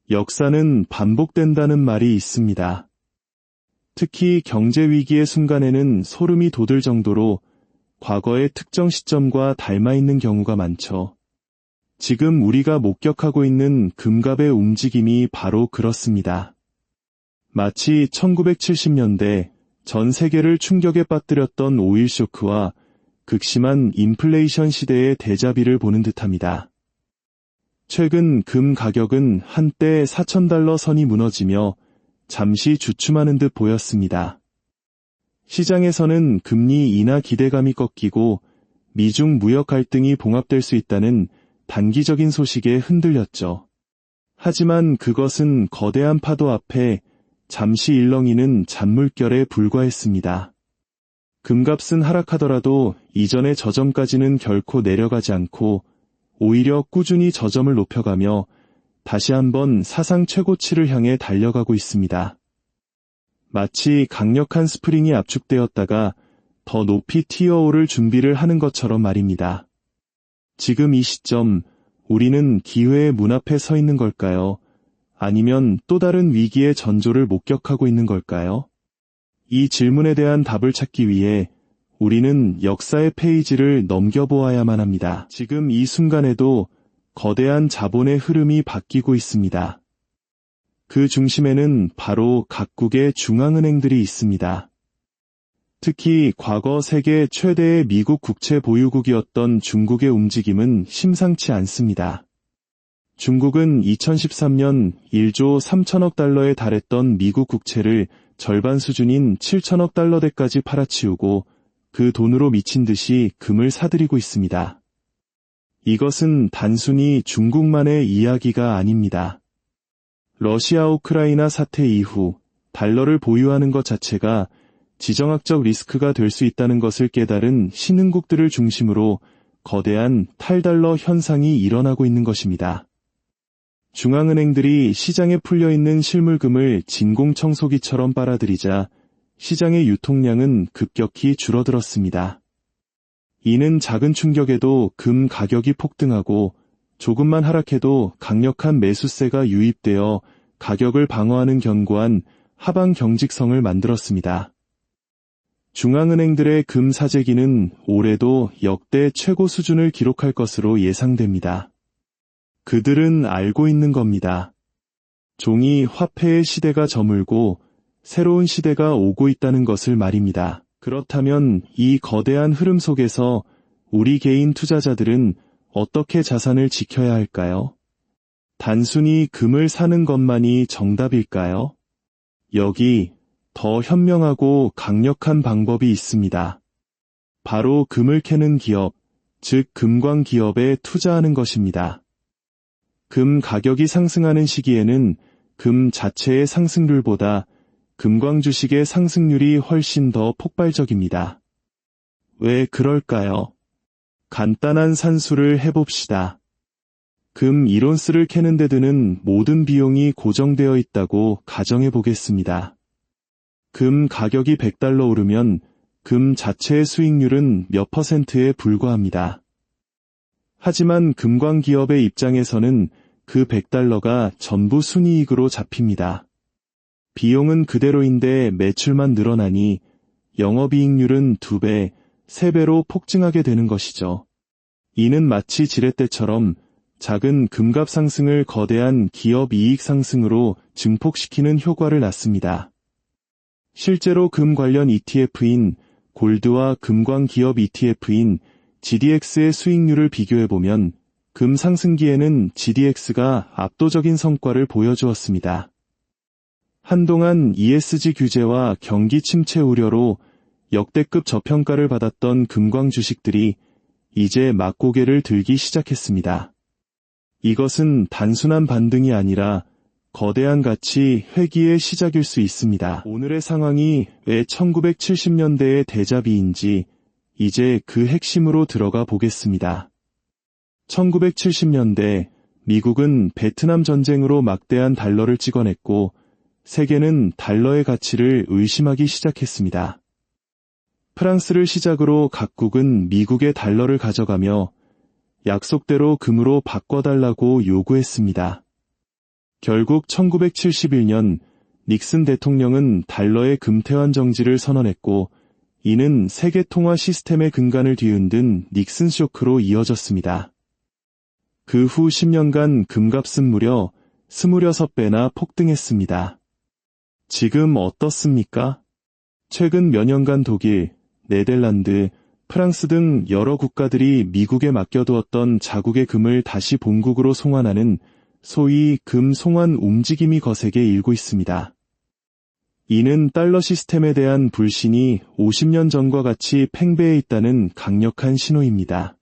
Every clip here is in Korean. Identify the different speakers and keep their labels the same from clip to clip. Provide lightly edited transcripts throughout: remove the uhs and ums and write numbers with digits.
Speaker 1: 역사는 반복된다는 말이 있습니다. 특히 경제 위기의 순간에는 소름이 돋을 정도로 과거의 특정 시점과 닮아 있는 경우가 많죠. 지금 우리가 목격하고 있는 금값의 움직임이 바로 그렇습니다. 마치 1970년대 전 세계를 충격에 빠뜨렸던 오일 쇼크와 극심한 인플레이션 시대의 대자비를 보는 듯합니다. 최근 금 가격은 한때 $4,000 선이 무너지며 잠시 주춤하는 듯 보였습니다. 시장에서는 금리 인하 기대감이 꺾이고 미중 무역 갈등이 봉합될 수 있다는 단기적인 소식에 흔들렸죠. 하지만 그것은 거대한 파도 앞에 잠시 일렁이는 잔물결에 불과했습니다. 금값은 하락하더라도 이전의 저점까지는 결코 내려가지 않고 오히려 꾸준히 저점을 높여가며 다시 한번 사상 최고치를 향해 달려가고 있습니다. 마치 강력한 스프링이 압축되었다가 더 높이 튀어오를 준비를 하는 것처럼 말입니다. 지금 이 시점, 우리는 기회의 문 앞에 서 있는 걸까요? 아니면 또 다른 위기의 전조를 목격하고 있는 걸까요? 이 질문에 대한 답을 찾기 위해 우리는 역사의 페이지를 넘겨보아야만 합니다. 지금 이 순간에도 거대한 자본의 흐름이 바뀌고 있습니다. 그 중심에는 바로 각국의 중앙은행들이 있습니다. 특히 과거 세계 최대의 미국 국채 보유국이었던 중국의 움직임은 심상치 않습니다. 중국은 2013년 1조 3천억 달러에 달했던 미국 국채를 절반 수준인 7천억 달러대까지 팔아치우고 그 돈으로 미친 듯이 금을 사들이고 있습니다. 이것은 단순히 중국만의 이야기가 아닙니다. 러시아 우크라이나 사태 이후 달러를 보유하는 것 자체가 지정학적 리스크가 될 수 있다는 것을 깨달은 신흥국들을 중심으로 거대한 탈달러 현상이 일어나고 있는 것입니다. 중앙은행들이 시장에 풀려있는 실물금을 진공청소기처럼 빨아들이자 시장의 유통량은 급격히 줄어들었습니다. 이는 작은 충격에도 금 가격이 폭등하고 조금만 하락해도 강력한 매수세가 유입되어 가격을 방어하는 견고한 하방 경직성을 만들었습니다. 중앙은행들의 금 사재기는 올해도 역대 최고 수준을 기록할 것으로 예상됩니다. 그들은 알고 있는 겁니다. 종이 화폐의 시대가 저물고 새로운 시대가 오고 있다는 것을 말입니다. 그렇다면 이 거대한 흐름 속에서 우리 개인 투자자들은 어떻게 자산을 지켜야 할까요? 단순히 금을 사는 것만이 정답일까요? 여기 더 현명하고 강력한 방법이 있습니다. 바로 금을 캐는 기업, 즉 금광 기업에 투자하는 것입니다. 금 가격이 상승하는 시기에는 금 자체의 상승률보다 금광 주식의 상승률이 훨씬 더 폭발적입니다. 왜 그럴까요? 간단한 산수를 해봅시다. 금 1온스를 캐는 데 드는 모든 비용이 고정되어 있다고 가정해 보겠습니다. 금 가격이 $100 오르면 금 자체의 수익률은 몇 %에 불과합니다. 하지만 금광 기업의 입장에서는 그 $100가 전부 순이익으로 잡힙니다. 비용은 그대로인데 매출만 늘어나니 영업이익률은 2배, 3배로 폭증하게 되는 것이죠. 이는 마치 지렛대처럼 작은 금값 상승을 거대한 기업 이익 상승으로 증폭시키는 효과를 낳습니다. 실제로 금 관련 ETF인 골드와 금광 기업 ETF인 GDX의 수익률을 비교해보면 금 상승기에는 GDX가 압도적인 성과를 보여주었습니다. 한동안 ESG 규제와 경기 침체 우려로 역대급 저평가를 받았던 금광 주식들이 이제 막고개를 들기 시작했습니다. 이것은 단순한 반등이 아니라 거대한 가치 회귀의 시작일 수 있습니다. 오늘의 상황이 왜 1970년대의 대자비인지 이제 그 핵심으로 들어가 보겠습니다. 1970년대 미국은 베트남 전쟁으로 막대한 달러를 찍어냈고 세계는 달러의 가치를 의심하기 시작했습니다. 프랑스를 시작으로 각국은 미국의 달러를 가져가며 약속대로 금으로 바꿔달라고 요구했습니다. 결국 1971년 닉슨 대통령은 달러의 금태환 정지를 선언했고 이는 세계 통화 시스템의 근간을 뒤흔든 닉슨 쇼크로 이어졌습니다. 그 후 10년간 금값은 무려 26배나 폭등했습니다. 지금 어떻습니까? 최근 몇 년간 독일, 네덜란드, 프랑스 등 여러 국가들이 미국에 맡겨두었던 자국의 금을 다시 본국으로 송환하는 소위 금 송환 움직임이 거세게 일고 있습니다. 이는 달러 시스템에 대한 불신이 50년 전과 같이 팽배해 있다는 강력한 신호입니다.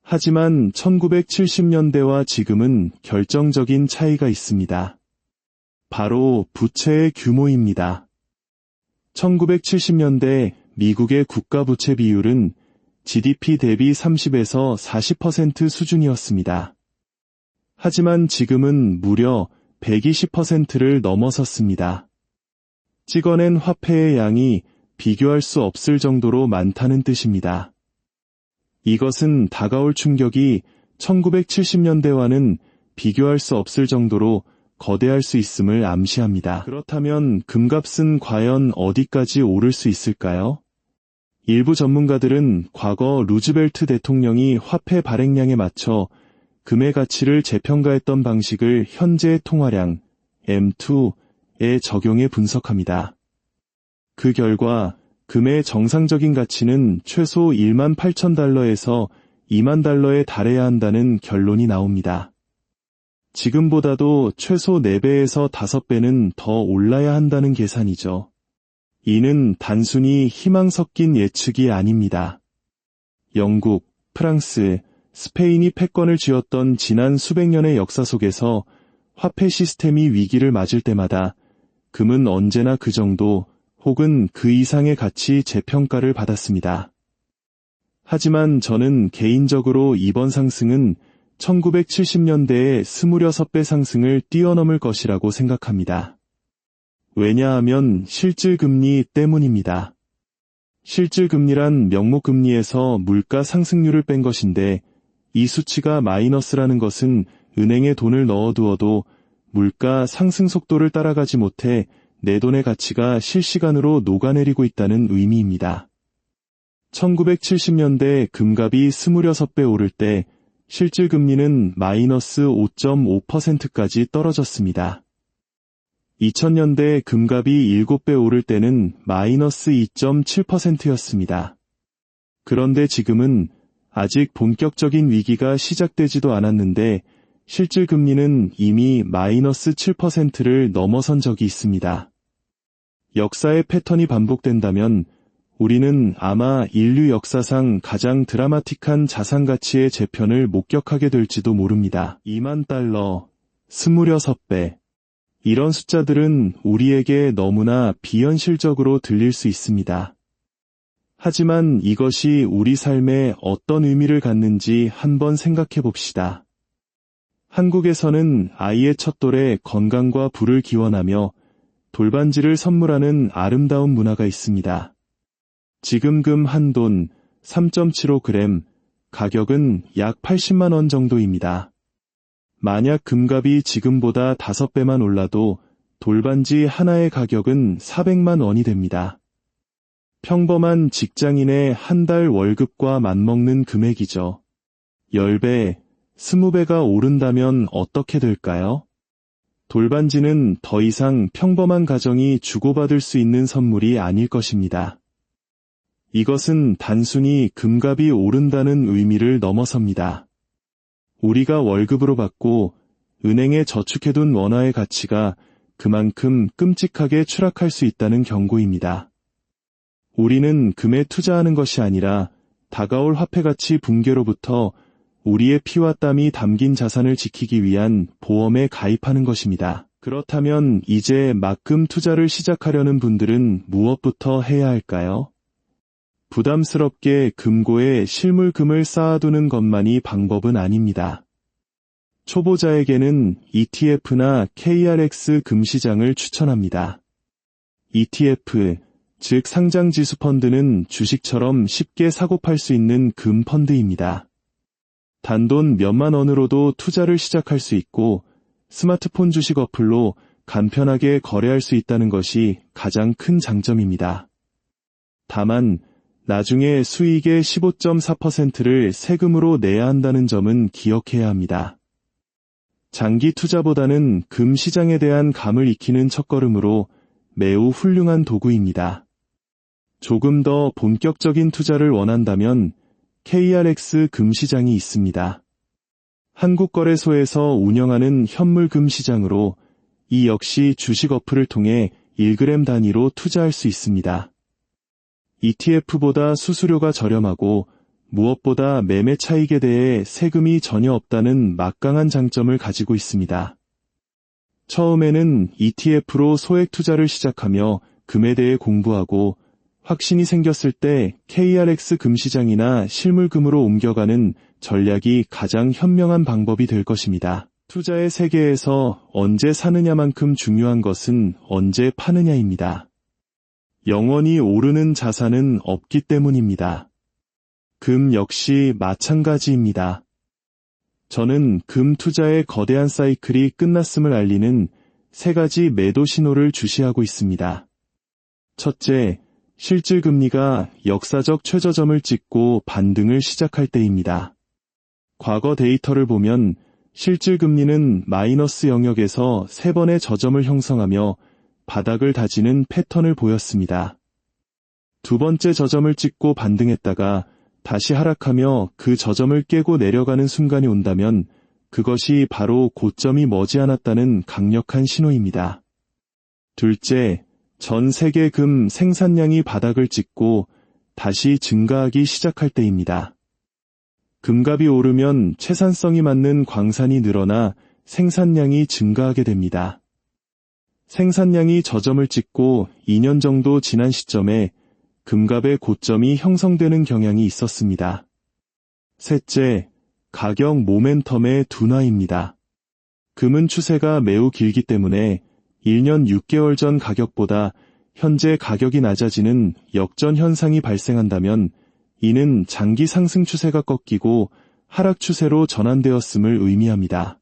Speaker 1: 하지만 1970년대와 지금은 결정적인 차이가 있습니다. 바로 부채의 규모입니다. 1970년대 미국의 국가부채 비율은 GDP 대비 30에서 40% 수준이었습니다. 하지만 지금은 무려 120%를 넘어섰습니다. 찍어낸 화폐의 양이 비교할 수 없을 정도로 많다는 뜻입니다. 이것은 다가올 충격이 1970년대와는 비교할 수 없을 정도로 거대할 수 있음을 암시합니다. 그렇다면 금값은 과연 어디까지 오를 수 있을까요? 일부 전문가들은 과거 루즈벨트 대통령이 화폐 발행량에 맞춰 금의 가치를 재평가했던 방식을 현재의 통화량 M2에 적용해 분석합니다. 그 결과 금의 정상적인 가치는 최소 18,000달러에서 20,000달러에 달해야 한다는 결론이 나옵니다. 지금보다도 최소 4배에서 5배는 더 올라야 한다는 계산이죠. 이는 단순히 희망 섞인 예측이 아닙니다. 영국, 프랑스, 스페인이 패권을 쥐었던 지난 수백 년의 역사 속에서 화폐 시스템이 위기를 맞을 때마다 금은 언제나 그 정도 혹은 그 이상의 가치 재평가를 받았습니다. 하지만 저는 개인적으로 이번 상승은 1970년대의 26배 상승을 뛰어넘을 것이라고 생각합니다. 왜냐하면 실질금리 때문입니다. 실질금리란 명목금리에서 물가 상승률을 뺀 것인데 이 수치가 마이너스라는 것은 은행에 돈을 넣어두어도 물가 상승 속도를 따라가지 못해 내 돈의 가치가 실시간으로 녹아내리고 있다는 의미입니다. 1970년대 금값이 26배 오를 때 실질금리는 마이너스 5.5%까지 떨어졌습니다. 2000년대 금값이 7배 오를 때는 마이너스 2.7%였습니다. 그런데 지금은 아직 본격적인 위기가 시작되지도 않았는데 실질금리는 이미 마이너스 7%를 넘어선 적이 있습니다. 역사의 패턴이 반복된다면 우리는 아마 인류 역사상 가장 드라마틱한 자산가치의 재편을 목격하게 될지도 모릅니다. 20,000달러, 26배. 이런 숫자들은 우리에게 너무나 비현실적으로 들릴 수 있습니다. 하지만 이것이 우리 삶에 어떤 의미를 갖는지 한번 생각해 봅시다. 한국에서는 아이의 첫돌에 건강과 부를 기원하며 돌반지를 선물하는 아름다운 문화가 있습니다. 지금 금 한 돈 3.75g, 가격은 약 80만 원 정도입니다. 만약 금값이 지금보다 5배만 올라도 돌반지 하나의 가격은 400만 원이 됩니다. 평범한 직장인의 한 달 월급과 맞먹는 금액이죠. 10배, 20배가 오른다면 어떻게 될까요? 돌반지는 더 이상 평범한 가정이 주고받을 수 있는 선물이 아닐 것입니다. 이것은 단순히 금값이 오른다는 의미를 넘어섭니다. 우리가 월급으로 받고 은행에 저축해둔 원화의 가치가 그만큼 끔찍하게 추락할 수 있다는 경고입니다. 우리는 금에 투자하는 것이 아니라 다가올 화폐가치 붕괴로부터 우리의 피와 땀이 담긴 자산을 지키기 위한 보험에 가입하는 것입니다. 그렇다면 이제 막금 투자를 시작하려는 분들은 무엇부터 해야 할까요? 부담스럽게 금고에 실물금을 쌓아두는 것만이 방법은 아닙니다. 초보자에게는 ETF나 KRX 금시장을 추천합니다. ETF, 즉 상장지수 펀드는 주식처럼 쉽게 사고팔 수 있는 금 펀드입니다. 단돈 몇만 원으로도 투자를 시작할 수 있고 스마트폰 주식 어플로 간편하게 거래할 수 있다는 것이 가장 큰 장점입니다. 다만 나중에 수익의 15.4%를 세금으로 내야 한다는 점은 기억해야 합니다. 장기 투자보다는 금 시장에 대한 감을 익히는 첫걸음으로 매우 훌륭한 도구입니다. 조금 더 본격적인 투자를 원한다면 KRX 금시장이 있습니다. 한국거래소에서 운영하는 현물 금시장으로 이 역시 주식 어플을 통해 1g 단위로 투자할 수 있습니다. ETF보다 수수료가 저렴하고 무엇보다 매매 차익에 대해 세금이 전혀 없다는 막강한 장점을 가지고 있습니다. 처음에는 ETF로 소액 투자를 시작하며 금에 대해 공부하고 확신이 생겼을 때 KRX 금시장이나 실물금으로 옮겨가는 전략이 가장 현명한 방법이 될 것입니다. 투자의 세계에서 언제 사느냐만큼 중요한 것은 언제 파느냐입니다. 영원히 오르는 자산은 없기 때문입니다. 금 역시 마찬가지입니다. 저는 금 투자의 거대한 사이클이 끝났음을 알리는 3가지 매도 신호를 주시하고 있습니다. 첫째, 실질금리가 역사적 최저점을 찍고 반등을 시작할 때입니다. 과거 데이터를 보면 실질금리는 마이너스 영역에서 3번의 저점을 형성하며 바닥을 다지는 패턴을 보였습니다. 2번째 저점을 찍고 반등했다가 다시 하락하며 그 저점을 깨고 내려가는 순간이 온다면 그것이 바로 고점이 머지않았다는 강력한 신호입니다. 둘째, 전 세계 금 생산량이 바닥을 찍고 다시 증가하기 시작할 때입니다. 금값이 오르면 채산성이 맞는 광산이 늘어나 생산량이 증가하게 됩니다. 생산량이 저점을 찍고 2년 정도 지난 시점에 금값의 고점이 형성되는 경향이 있었습니다. 셋째, 가격 모멘텀의 둔화입니다. 금은 추세가 매우 길기 때문에 1년 6개월 전 가격보다 현재 가격이 낮아지는 역전 현상이 발생한다면 이는 장기 상승 추세가 꺾이고 하락 추세로 전환되었음을 의미합니다.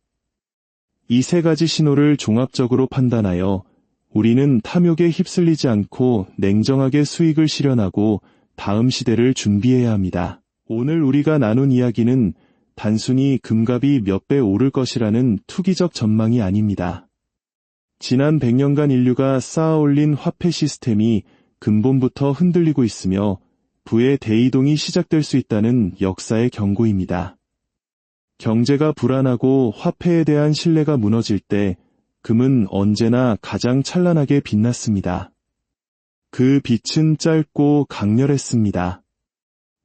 Speaker 1: 이 3가지 신호를 종합적으로 판단하여 우리는 탐욕에 휩쓸리지 않고 냉정하게 수익을 실현하고 다음 시대를 준비해야 합니다. 오늘 우리가 나눈 이야기는 단순히 금값이 몇 배 오를 것이라는 투기적 전망이 아닙니다. 지난 100년간 인류가 쌓아올린 화폐 시스템이 근본부터 흔들리고 있으며 부의 대이동이 시작될 수 있다는 역사의 경고입니다. 경제가 불안하고 화폐에 대한 신뢰가 무너질 때 금은 언제나 가장 찬란하게 빛났습니다. 그 빛은 짧고 강렬했습니다.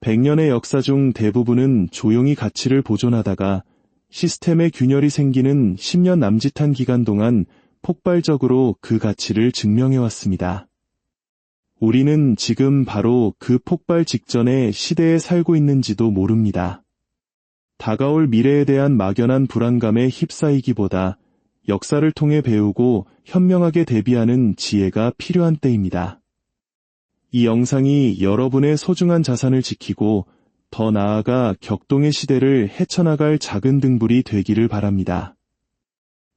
Speaker 1: 100년의 역사 중 대부분은 조용히 가치를 보존하다가 시스템의 균열이 생기는 10년 남짓한 기간 동안 폭발적으로 그 가치를 증명해왔습니다. 우리는 지금 바로 그 폭발 직전의 시대에 살고 있는지도 모릅니다. 다가올 미래에 대한 막연한 불안감에 휩싸이기보다 역사를 통해 배우고 현명하게 대비하는 지혜가 필요한 때입니다. 이 영상이 여러분의 소중한 자산을 지키고 더 나아가 격동의 시대를 헤쳐나갈 작은 등불이 되기를 바랍니다.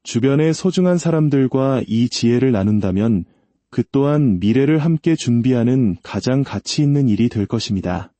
Speaker 1: 주변의 소중한 사람들과 이 지혜를 나눈다면 그 또한 미래를 함께 준비하는 가장 가치 있는 일이 될 것입니다.